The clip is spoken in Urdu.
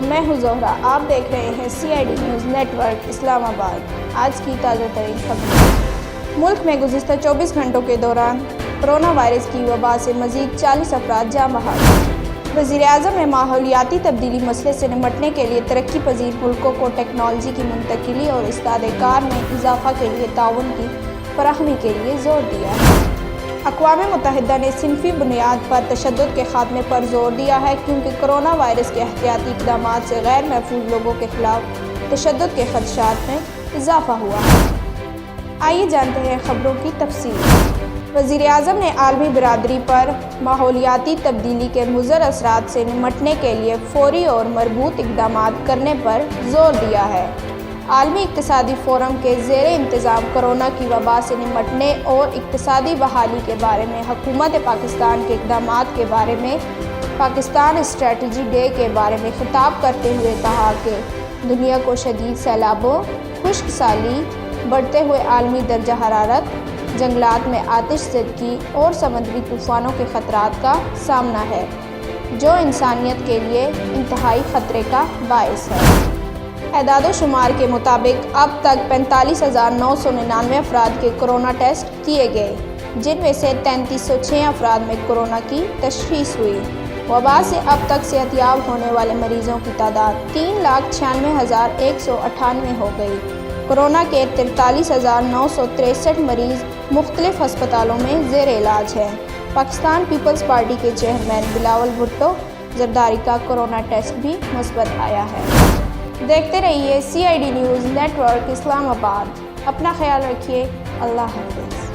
میں ہوں زہرا، آپ دیکھ رہے ہیں CID نیوز نیٹ ورک اسلام آباد۔ آج کی تازہ ترین خبریں۔ ملک میں گزشتہ 24 گھنٹوں کے دوران کرونا وائرس کی وبا سے مزید 40 افراد جاں بحق۔ وزیر اعظم نے ماحولیاتی تبدیلی مسئلے سے نمٹنے کے لیے ترقی پذیر ملکوں کو ٹیکنالوجی کی منتقلی اور استعداد کار میں اضافہ کے لیے تعاون کی فراہمی کے لیے زور دیا ہے۔ اقوام متحدہ نے صنفی بنیاد پر تشدد کے خاتمے پر زور دیا ہے کیونکہ کرونا وائرس کے احتیاطی اقدامات سے غیر محفوظ لوگوں کے خلاف تشدد کے خدشات میں اضافہ ہوا ہے۔ آئیے جانتے ہیں خبروں کی تفصیل۔ وزیر اعظم نے عالمی برادری پر ماحولیاتی تبدیلی کے مضر اثرات سے نمٹنے کے لیے فوری اور مربوط اقدامات کرنے پر زور دیا ہے۔ عالمی اقتصادی فورم کے زیر انتظام کرونا کی وبا سے نمٹنے اور اقتصادی بحالی کے بارے میں حکومت پاکستان کے اقدامات کے بارے میں پاکستان اسٹریٹجی ڈے کے بارے میں خطاب کرتے ہوئے کہا کہ دنیا کو شدید سیلابوں، خشک سالی، بڑھتے ہوئے عالمی درجہ حرارت، جنگلات میں آتش زدگی اور سمندری طوفانوں کے خطرات کا سامنا ہے، جو انسانیت کے لیے انتہائی خطرے کا باعث ہے۔ اعداد و شمار کے مطابق اب تک 45,999 افراد کے کرونا ٹیسٹ کیے گئے، جن میں سے 3306 افراد میں کرونا کی تشخیص ہوئی۔ وبا سے اب تک صحت یاب ہونے والے مریضوں کی تعداد 3,96,198 ہو گئی۔ کرونا کے 43,963 مریض مختلف ہسپتالوں میں زیر علاج ہیں۔ پاکستان پیپلز پارٹی کے چیئرمین بلاول بھٹو زرداری کا کرونا ٹیسٹ بھی مثبت آیا ہے۔ دیکھتے رہیے CID نیوز نیٹ ورک اسلام آباد۔ اپنا خیال رکھیے۔ اللہ حافظ۔